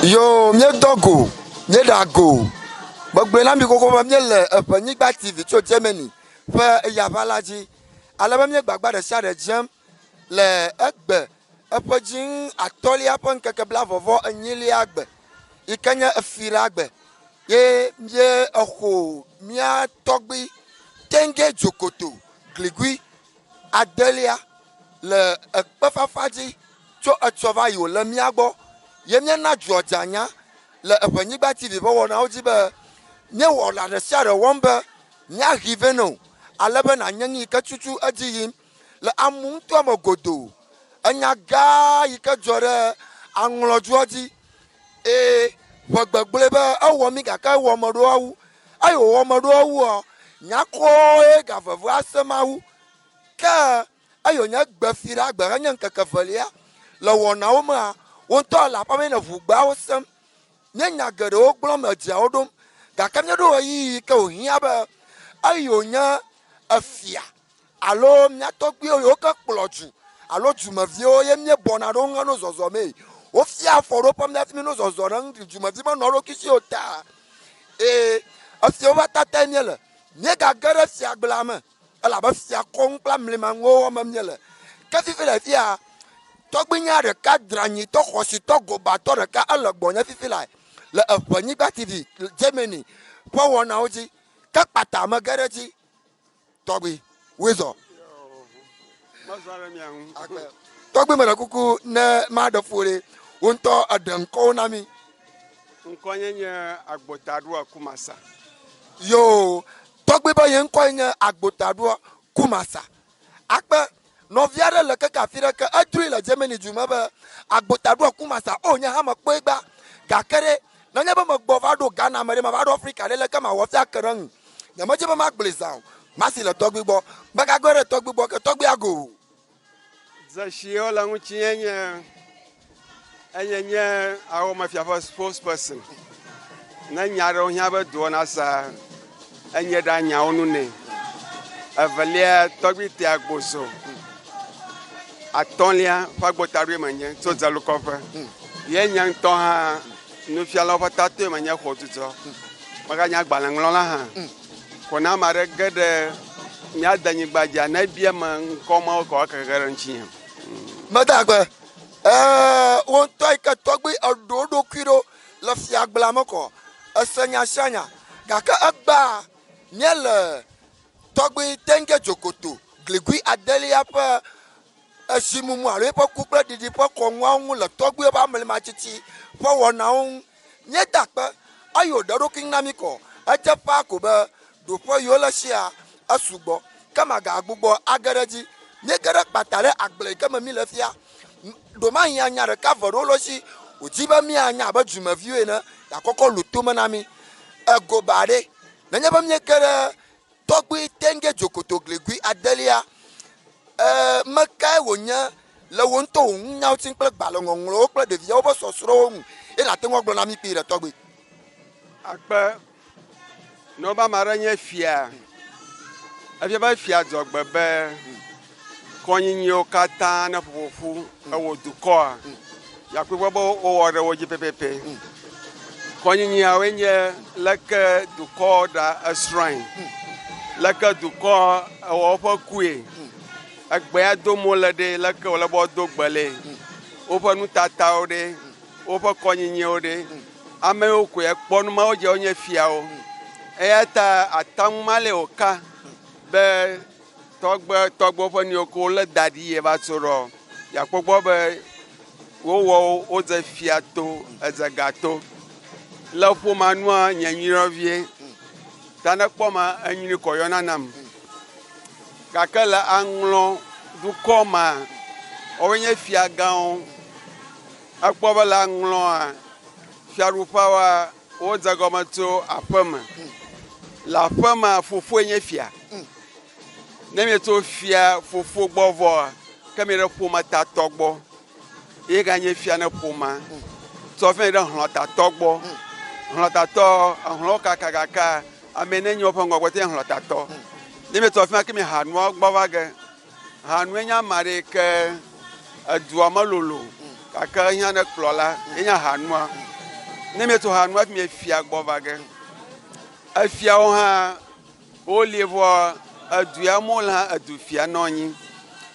Yo, mieux dogo, mieux dago. Bagbelam bi koko ba mieux le Panigba TV to Germany. Fa yavalaji. Ala ba mieux gbagba de sha de jam le egbe. Epojin atoli apon keke bla vovo enyili agbe. Ikanya efira agbe. Ye mie eho mia togbi tenge jokoto gligui adelia le ekpefafaji tso etsova yo le miagbo. Ye mie na Georgiania le Panigba TV bo wona oji be nye wo la de sia de wombe nya riveno alebe na nyanyi ke tutu adiyim le amun to amogodo anya ga yike jore anlojoji wogbegble be awo mi kaka wo modo awu ayo wo modo awu o nya ko gavevu asemawu ke ayo nya gbefira gbe nya nkeke velia le wona wo ma won to la pa me na vugba wo sem nya gede wo gblo me dia odom gaka me do yi ke ohia be ayo nya afia alo mia togbi o ka kploju alo jumavi o ye mie bona do ngano zozo me o fia foro pam na mi no zozo ran jumavi ma no ro kisi ota afia o bata tanyele ne ga gere fia gbla ala ba fia kon pla mlema ngo o ma miele ka fi la fia togbi nya de ka dranyi to khosi to go ba to de ka alogbo nya fi la le Panigba TV Germany po wona oji ka pata ma gareji togbi wezo togbi mara kuku na ma da fure wonto adan ko na mi nkonye nye agbotadu akumasa yo togbi ba yen ko nye agbotadu kumasa akpe no viare le ka fire ka adri la Germany juma ba agbotadu kumasa o nya ha ma pe gba gakere na nya ba ma gbo va do Ghana mare ma va do Africa le ka ma wo fia kran nya ma je ba ma gblezan masi le togbi bo ba ga gore togbi bo ke togbi ago zashio la nguchenye enyenye awo mafia for spokesperson na nyaro nya ba do na sa enye da nya onu ne avalia togbi ti agboso atolia fagbotari manye so zalukofa ye nyang to ha nu fiala patate manye khotuto maga nya gbalanglo la ha kona mare gede nya danyi gbaja na bia man koma ko ka garanchi madagbe won toy ka togbi ododo kiro la fia gbalamoko asanya shanya gaka agba nyele togbi tenge jokoto gligui adelia pa asimumu are pa kupla didi pa konwa hu le togbi ba mlema chichi pa wona hu nyedakpe ayo daro kinamiko aje pa ko ba do po yo la sia asugbo kama ga agbugbo agareji nyegere patare agble kama mi le fia do ma nya nya re ka voro lo si ojiba mi anya ba juma vie na akoko luto ma na mi egobare na nya ba mi kere togbi tenge jokoto glegui adelia makai wonya le wonto nya utin ple gbalongonglo ple de vie obo sosro hu e la tengo gbo na mi pire togbi akpa no ba maranye fia afia ba fia dogbebe konyinyo kata na popofu ewo duko yakwe bo o wore woji pepepe konyinya wenye leke duko da ashrine leke duko o fa kue agbe adomo lede leke wala bo dogbele o fa nu tata ode o fa konyinyo ode ame okwe ekponu ma oje onye fia o eyata atamale oka be togbo fani oko le dadi e ba soro ya gbogbo be wo o ze fiato ezegato le fo manua nyanyiro vie tana kpoma anyini koyona nam kakala anglo du koma owenye fia gaon akpoba la anglo a fiarupawa o zagomato apama la fama fofo enye fia neme to fia fofo gbovo kamera poma ta togbo e ganye fia na poma to fe da hlo ta togbo hlo ta to hlo kakaka amene nyo pa ngwa te hlo ta to neme to fe kemi hanu gbova ge hanu enya mare ke adua malolo kaka nya na klola enya hanu ne me to ha no me fia gbovage afia wo ha o levo aduamol ha adufia nonyi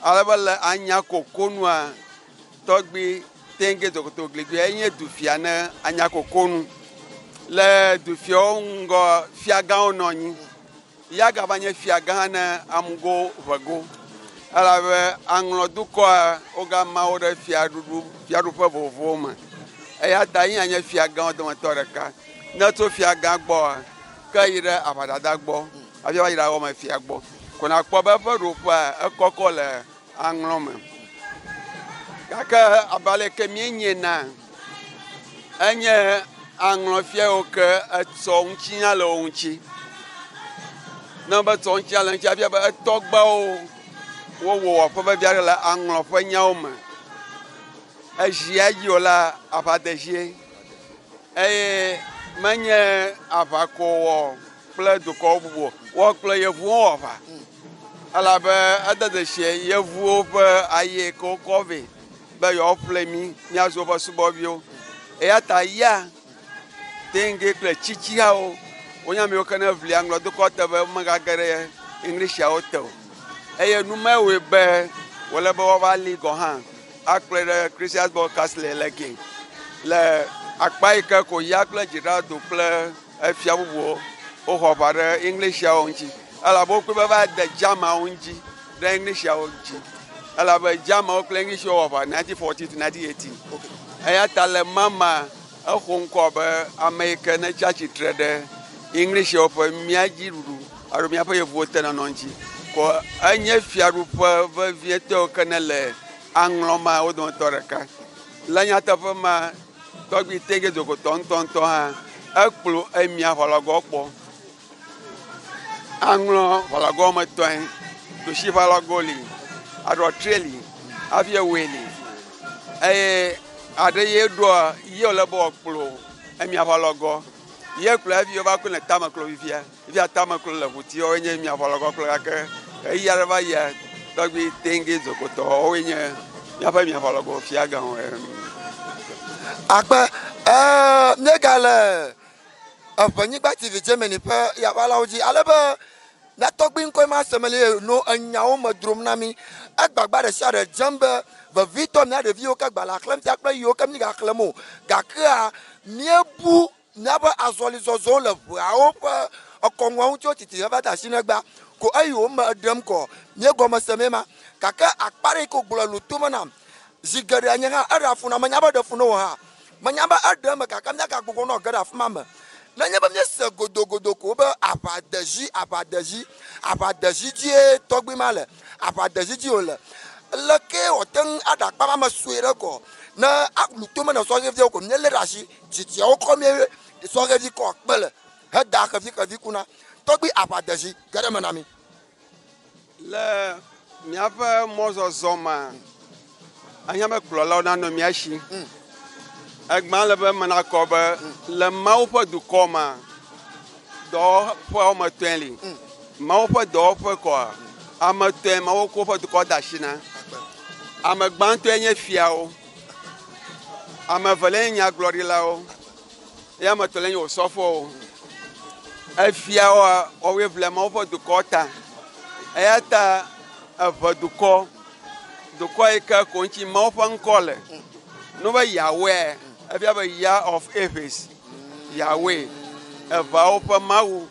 alabala anya kokonu a togbi tenge dokoto glegbe enye dufia na anya kokonu le dufia ngo fia ga nonyi ya ga banye fia ga na amgo vago alabe anglo duko oga mawo de fia du pa vovo ma eya dayin anya fia ga do motoreka na to fia ga gbo ka ire abadada gbo abi wa ira wo ma fia gbo kona kpo ba ro pa ekoko le anglo me kaka abale ke mienye na enye anglo fia o ke atso nchi ya lo nchi na ba tso nchi ala nchi abi ba togba o wo pa ba biara la anglo fa nya o ma ajia yola abadeje manye avako ple do ko bubo wo ple yevu ova alabe adade she yevu pe aye ko kove be yo ple mi nya zo ba subo bio ata ya tenge ple chichi ha o onya me o kana vli anglo do ko te be maga gere english ya o te nu me we be wala be wa li go han akple Christian broadcast le leke le akpaika ko yakle jirado ple afia bubo o ho bare english ya onji ala bo pe ba de jama onji de english ya onji ala ba jama o ple english over 1940 to 1918 okay ayata le mama a khonko ba america na church trade english over miaji ruru aro mi apa ye vote na nonji ko anya fiaru pa va vieto kanale angloma o don toreka lanya tafama togbi tege zoko ton ha akplo emia falago po anglo falago ma toin to shi falago li ado treli avia weli ade ye do ye ole bo akplo emia falago ye klo avia ba ko na tamaklo vivia tamaklo la buti o enye emia falago klo ake ya ba ya togbi tenge zoko to o enye ya pa emia falago fiaga akpa negale afani gba tv Germany pa ya wala oji alaba na togbin ko ma semele no anyawo madrum nami agbagba de sha de jambe va vito na de vio ka gbala klem ta kla yo kam ni ga klemo ga kra miebu na ba azoli zozo le awo pa okonwa uncho titi ba ta sinagba ko ayo ma dem ko nye go ma semema kaka akpare ko gbolo lutuma na zigari anya ara funa manyaba de funo ha manyaba adam ka kamya ka gogo no gara fuma ma na nyaba mye se godogodo ko be abadaji die togbi male abadaji die ole leke oten ada pa ma suere ko na lutuma na so ge ko nyele rashi titi o ko me so ge ko pele ha da ka fi kuna togbi abadaji gara manami le miapa mozo zoma anya me klola na no miashi agman le be mana ko be le mau po du koma do po ma twenli mau po do po ko ama ten mau ko po du ko dashina ama gban to enye fiao ama valenya glory lao ya ma to lenyo sofo e fiao o we vle mau po du ko ta ayata avaduko do koi ka konchi maufan kole no ba yawe abia ba ya of Ephes yawe eva opa mawu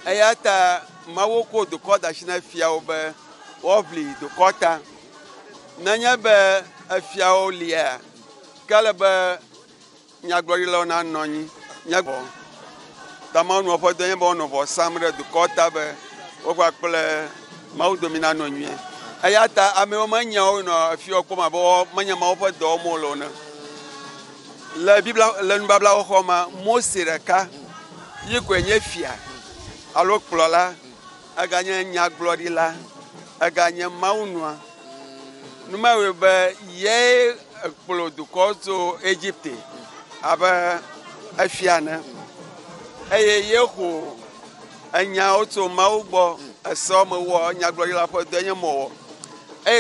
ayata mawu ko do koda shina fia oba obli do kota nanya be afia olia kala ba nyaglori lo na nonyi nyagbo tamanu opo do yemba ono bo samre do kota be okwa kple mawu domina nonyi ayata ame o manya o no fi o koma bo manya ma o fa do mo lo na la bible la nbabla o khoma mo sireka yi ko nye fia alo plola aganya nya glory la aganya maunwa numa we be ye plo du ko to Egypte aba afiana ye ko anya o to maugbo aso mo wo nya glory la po do nya mo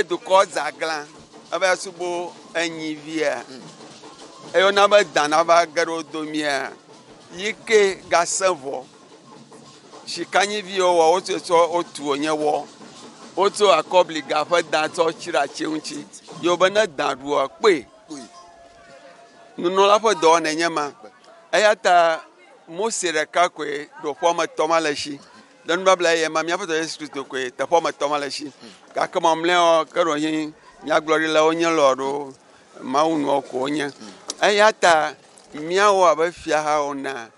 do ko zaglan aba subo anyi via eyɔna be dana va ge ɖe wo domia yi ke gasẽ vɔ sikanyiviwo wɔ wotsɔ tsɔ wotu wonye wɔ wotso akɔbliga ƒe da tsɔ tsi ɖe ati ŋuti yewo be ne da ɖua kpe nunɔla ƒe dɔwɔna nye ma eya ta Mose ɖeka koe ɖoƒe me tɔ ma le si ɖe nubabla ye ma míaƒe dɔ Yesu Kristo koe teƒe me tɔ ma le si gake mamlɛawo ke ɖo hi nyagblɔɖilawo nye lɔɖo Mawu nuwo ko wonye eya ta míawo abe fiahawo na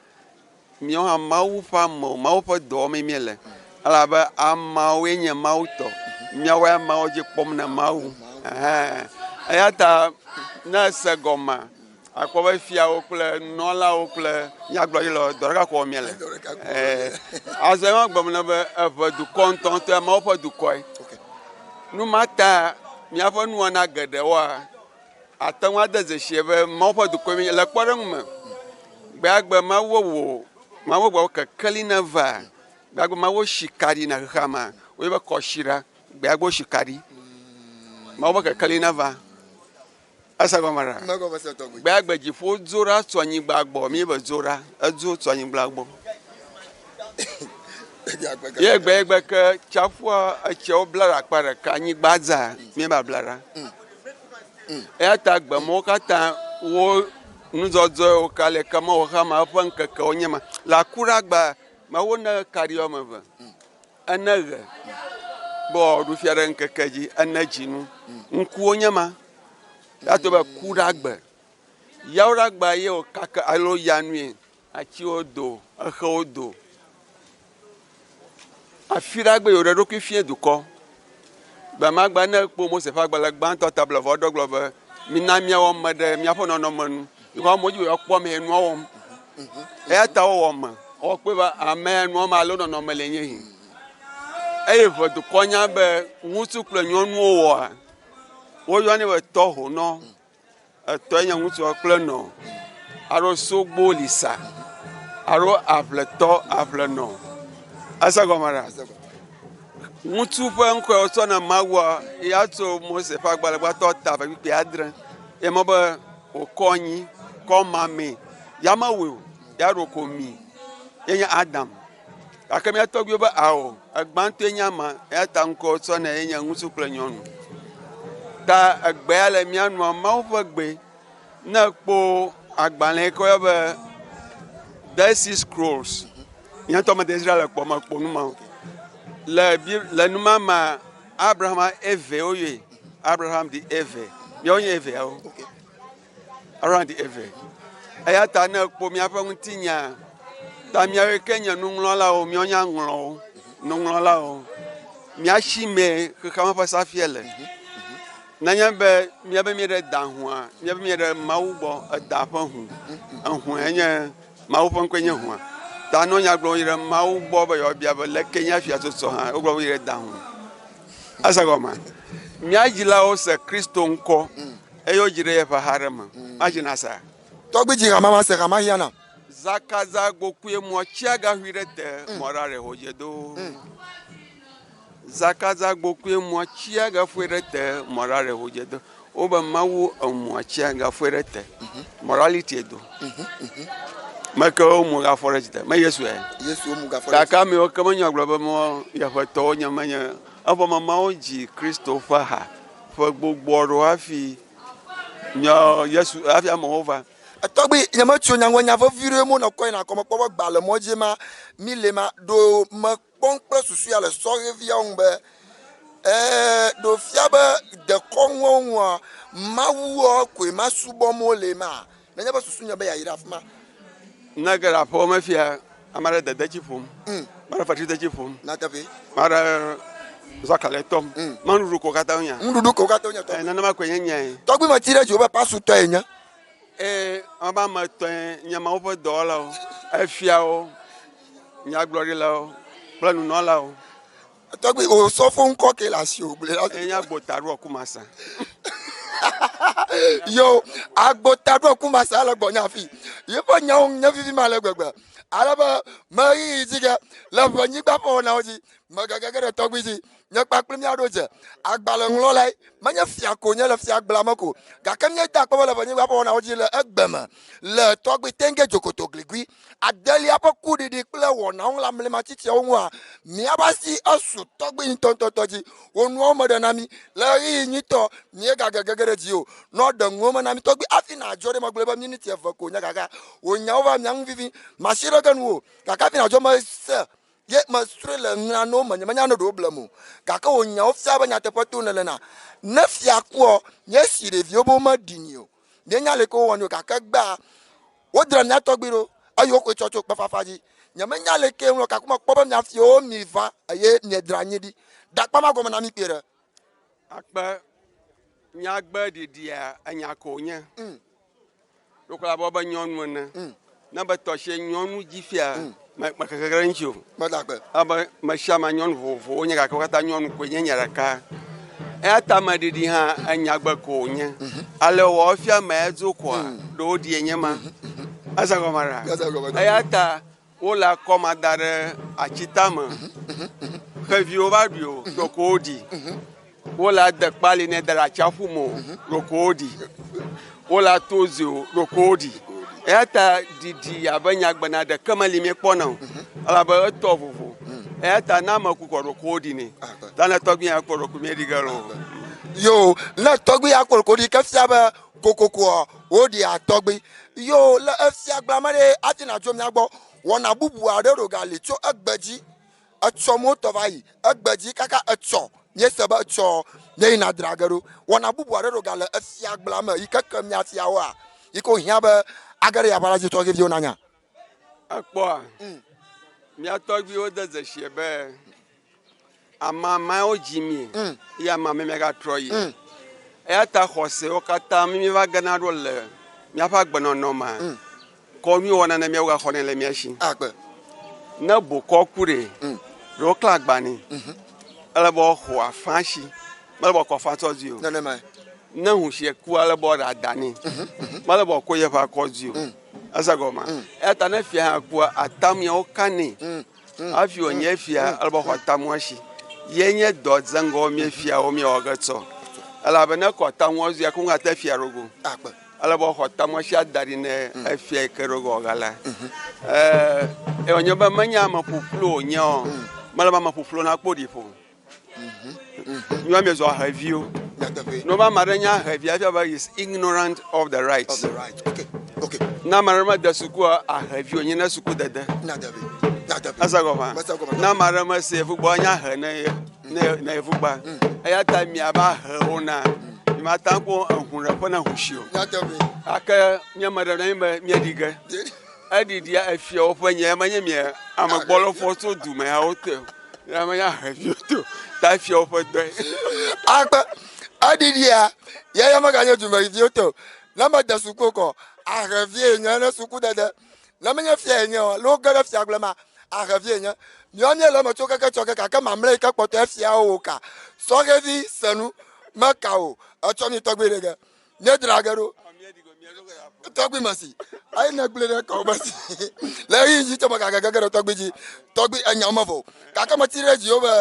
míawo hã Mawu ƒe amewo Mawu ƒe dɔwɔmee míele elabe ameawoe nye Mawu tɔ míawoe ameawo dzi kpɔm na Mawu eya ta ne se gɔma akpɔ be fiawo kple nɔlawo kple nyagblɔɖilawo dɔ ɖeka ko míele azɔ ema gbɔm ne be eve dukɔ ŋutɔŋutɔ ameawo ƒe dukɔe nu ma ta míaƒe nuwɔna geɖewoa ate ŋu ade zesie be Mawu ƒe dukɔe mi le kpɔɖeŋu me gbeagbe Mawu gbɔ kekeli ne va gbeagbe Mawu si kaɖi na xexea me wo be kɔsi ɖa gbeagbe si kaɖi Mawu be kekeli ne va asa gɔme ɖa gbeagbe dziƒo dzo ɖa tso anyigba gbɔ mi be dzo ɖa edzo tso anyigba gbɔ ye gbeagbe ke tsaƒua etsewo bla ɖe akpa ɖeka anyigba dza mi ba bla ɖa eya ta gbemewo katã wo nudzɔdzɔwo kale ke Mawu xama eƒe ŋkekewo nye ma le akuɖagba Mawu ne kaɖi wɔme eve ene ɣe be wòaɖu fia ɖe ŋkeke dzi ene dzinu ŋkuwo nye ma yato be kuɖagbe yawuɖagba ye wòkake alo yanui atiwo do exewo do afiɖagbe yewo ɖe ɖokui fie dukɔ gbemagba ne kpo Mose ƒe agbalẽ gbãtɔ table vɔ ɖɔ gblɔ be mina míawɔ me ɖe míaƒe nɔnɔme nu yike amewo dzi be yewoakpɔ me enua wɔm eya ta wowɔ me wɔkpɔe be ame enua me alo nɔnɔme le nye hi eye ve dukɔ nya be ŋutsu kple nyɔnuwo wɔa woyɔnɛ be tɔhonɔ etɔe nye ŋutsua kple nɔ alo sogbo lisa alo aʋletɔ aʋlenɔ ese gɔme ɖa ŋutsu ƒe ŋkɔe wotsɔ na Mawua ya tso Mose ƒe agbalẽ gbãtɔ ta ʋekpikpi adre ye me be wòkɔ nyi kɔ mame yamewo ya ɖo ko mi ye nye Adam gake mía tɔgbuiwo be awo egbãtɔe nye ama eya ta ŋkɔ wotsɔ na ye nye ŋutsu kple nyɔnu ta egbea le mía nua Mawu ƒe gbe ne kpo agbalẽ ke woyɔ be Dead Sea Scrolls nye ŋutɔ me de Israel kpɔ me kpo nu ma le numa ma Abraham eve woyɔe Abraham di eve míawo nye eveawo Abraham di eve eya ta ne kpo míaƒe ŋutinya ta míawoe ke nye nuŋlɔlawo míawo nye aŋlɔwo nuŋlɔlawo míasi me xexea me ƒe safia le nenye be míabe mí ɖe da hũa míabe mí ɖe Mawu gbɔ eda ƒe hũ ehũa nye Mawu ƒe ŋkɔe nye hũa ta no nyagblɔ yi ɖe Mawu gbɔ be yewoabia be leke nye afiatsotso hã wogblɔ yi ɖe da hũ ese gɔme mía dzilawo se Kristo ŋkɔ eye wodzi ɖe yeƒe ha ɖe me madzina sa tɔgbi dzi hama se hama hiana zakaza gokue mɔtsia gahui ɖe te mɔra ɖe hodze do zakaza gokue mɔtsia gaƒoe ɖe te mɔra ɖe hodze do wo be Mawu emɔtsia gaƒoe ɖe te morality do meke wo mu gafɔ ɖe te me Yesu gake amewo ke menye gblɔ be mo yeƒetɔwo nye menye evɔ me Mawu dzi Kristo ƒe ha ƒe gbogbo ɖo hafi nye Yesu hafi amewo va tɔgbi nyemetso nyaŋɔnya vevi ɖe mo nɔkɔ yina kɔme kpɔ be gbale mɔdzi ma mi le ma do me kpɔm kple susu ya le sɔheviawo ŋu be do fia be dekɔnuwo ŋua Mawuwo koe ma subɔm wole ma nenye be susu nye be yayi ɖe afi ma ne ge ɖe aƒewo me fia ame aɖe dedetsi ƒom ame aɖe fetridetsi ƒom na teƒe ame aɖe zɔkale tɔm manuɖuɖu ko katã wonya nuɖuɖu ko katã wonya tɔgbi nenema koe nye nyae tɔgbi me ti ɖe dzi be pasutɔ ye nye ame ame etɔ̃e nye Mawu ƒe dɔwɔlawo efiawo nyagblɔɖilawo kple nunɔlawo tɔgbi o sɔfo ŋkɔ ke le asi o gble enye agbotaɖo kumasa yo agbotaɖo kumasa le gbɔnya afi yeƒe nyawo nye vivi ma le gbegbe ale be meyi dzi ke le ʋenyigba ƒe wɔnawo dzi megege ɖe tɔgbi dzi nye kpakple mia ɖo dze agbalẽŋlɔ la menye fia ko nye le fia gbla me ko gake mie da akpɔ be le anyigba ƒe wɔnawo dzi le egbe me le tɔgbi tenge dzokoto gligui adelia ƒe kuɖiɖi kple wɔnawo le amlima tsitsiawo ŋua miaba si esu tɔgbi ŋutɔŋutɔ dzi wo nuawo me ɖe na mi le ɣeyiɣi nyuitɔ mie gagege ɖe dzi o nɔ ɖe ŋuwo me na mi tɔgbi hafi na adzɔ ɖe megblɔ be miniti eve ko nye gaka wo nyawo va mia ŋu vivi masi ɖe ge nu o gake hafi na adzɔ me se ye mesre le ŋlano menye menya ne ɖewo blem o gake wo nyawo fia be nyateƒe to ne lena ne fia kua nye si ɖeviwo be womeɖini o mienya le ke wowɔ ne o gake gbea wodre mia tɔgbi ɖo eye wokoe tsɔ tso kpefafa dzi nye menya le ke ŋlɔ gake mekpɔ be mia fiawo mi va eye miedra anyi ɖi dakpa ma gɔme na mi kpie ɖe akpe miagbe ɖiɖia enya ko nye ɖokola bɔ be nyɔnu ene ne be tɔsie nyɔnu dzi fia mekeke ɖe ŋuti o medagbe abe mesiama nyɔnu vovovowo nye gake wo katã nyɔnu koe nye nya ɖeka eya ta meɖiɖi hã enyagbe ko wònye ale wɔ fia me edzo koa ɖewo ɖie nye ma eza gɔme ɖa eya ta wole akɔma da ɖe atsitame xeviwo va ɖui o ɖoko woɖi wole ade kpali ne da ɖe atsiaƒu me o ɖoko woɖi wole ato zi o ɖoko woɖi eya ta ɖiɖi abe nyagbena ɖeke meli mi kpɔna o elabe etɔ vovo eya ta ne ame ku kɔ ɖoko woɖi ne zane tɔgbi ya kpɔ ɖoko mieɖi ge lo yo le tɔgbi ya kpɔ ɖoko ɖi ke fia be kokokoa woɖi atɔgbi yo le efia gbame ɖe ati na tso mia gbɔ wɔna bubu aɖe ɖo gali tso egbe dzi etsɔ moto va yi egbe dzi kaka etsɔ miese be etsɔ mieyina dra ge ɖo wɔna bubu aɖe ɖo gale efia gbame yi ke ke mia fiawoa yi ke hiã be age ɖe yaƒe la dzi tɔgbiviwo nanya ekpɔa mia tɔgbiwo de zesie be amamawo dzi mi ye amame miagatrɔ yi eya ta xɔsewo katã mi va gena ɖo le miaƒe agbenɔnɔ me kɔ mi wɔna ne miawo gaxɔ ne le mia si ne bokɔ ku ɖe ɖewo klã agbani ele be xɔ afã si mele be kɔ fã tsɔ dzi o ne husie ku ele be ɖe adani mele be kɔ yeƒe akɔ dzi o eze gɔma eya ta ne fia hã kua atamiawo kanɛ hafi wònye fia ele be xɔ atamua si ye nye dɔ dzeŋgɔwo mie fiawo miewɔ ge tsɔ elabe ne kɔ atamua zia ko ŋate fia ɖogo ale be xɔ tamua si ada ɖi ne efia yi ke ɖogo gala wònye be menye ame ƒuƒlu wònye o mele be ame ƒuƒlu na kpɔ ɖi ƒo nyɔa miezɔ aheviwo no be ame aɖe nye ahevi efia be is ignorant of the rights ne ame aɖe mede sukua ahevi wònye ne suku dede eza gɔma ne ame aɖe mese yevugbɔ nye ahe ne yevugba eya ta miaba ahewo na mata ko ehunreƒe na husi o ake miame ɖe nyi be mieɖi ge eɖiɖia efiawo ƒe nye menye mie ame gbɔlɔfɔ tso dume yawo te menye aheviwo to ta efiawo ƒe dɔe akpe eɖiɖia yeye meganye dumeviwo te ne mede suku kɔ ahevie nye ne suku dede ne menye fia nye o le wo ge ɖe fiagble ma ahevie nye miawo miele me tso keke tsɔ keke gake mamle yi ke kpɔtɔ efiawo ka sɔhevi senu meka o etsɔ mi tɔgbi ɖe ge miedra ge ɖo tɔgbi mesi ayi ne gblẽ ɖe kɔ mesi le ɣeyiɣi dzi tɔ me gagege ɖe tɔgbi dzi tɔgbi enyawo me vɔ gake meti ɖe dziwo be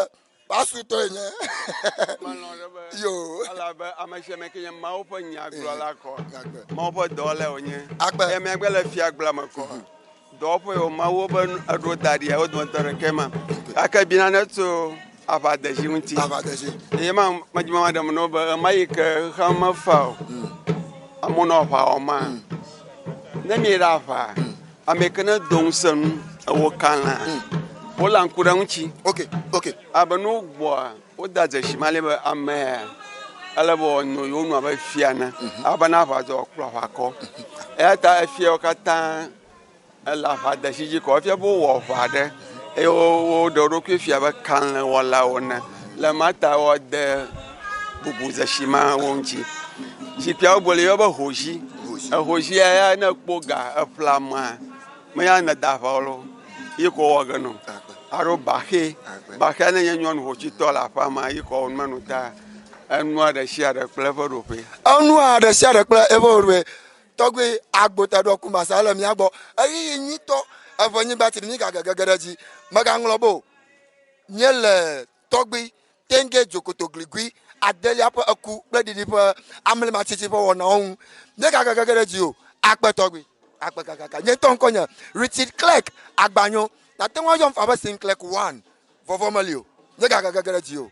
pasutɔe nye yo elabe ame sia ame ke nye mawo ƒe nyagblɔla kɔ mawo ƒe dɔwɔla wònye akpe ye miagbe le fiagblea me kɔ dɔwɔƒe yiwo mawo be eɖo da ɖia wo dometɔ ɖeke ma ake bina ne tso avadezi ŋuti ye ma medzima ɖem no be ema yi ke xexea mefa o amewo nɔ aʋa wɔm ma ne mi ɖe aʋa ame ke ne do ŋusẽ nu ewo kalã wole ŋku ɖe ŋuti abe ne wogbɔa woda dzesi ma le be amea ele be wòano yewo nu abe fia ne abe ne aʋadzɔ kplɔ aʋakɔ eya ta efiawo katã ele aʋadesi dzi kɔ efia be wowɔ aʋa ɖe eye woɖe wo ɖokui fia be kalẽwɔlawo ne le ma ta wɔde bubu dzesi ma wo ŋuti zikpuiawo bole yɔ be hozi ehozia ya ne kpɔ ga eƒla ma meya ne da aʋawo lo yi ko wɔ ge no alo baxe ne nye nyɔnu hotsitɔ le aƒea ma yi ko wɔnu menu ta enua ɖe sia ɖe kple eƒe ɖoƒe enua ɖe sia ɖe kple eƒe ɖoƒe tɔgbi agbota ɖɔ kumasa le mia gbɔ ɣeyiɣi nyuitɔ eve nyi batri nyi gagege ɖe dzi megaŋlɔ be nye le tɔgbi tenge jokoto gligui adelia pe eku kple didi pe amlema tsitsi pe wɔnawo ne kakaka ɖe dzi o akpetɔgbi akpekakaka nye tɔ ŋkɔ nye Richard Clark agbanyo na te ŋu ayɔm fa be Sinclair 1 vɔvɔ meli o ne kakaka ɖe dzi o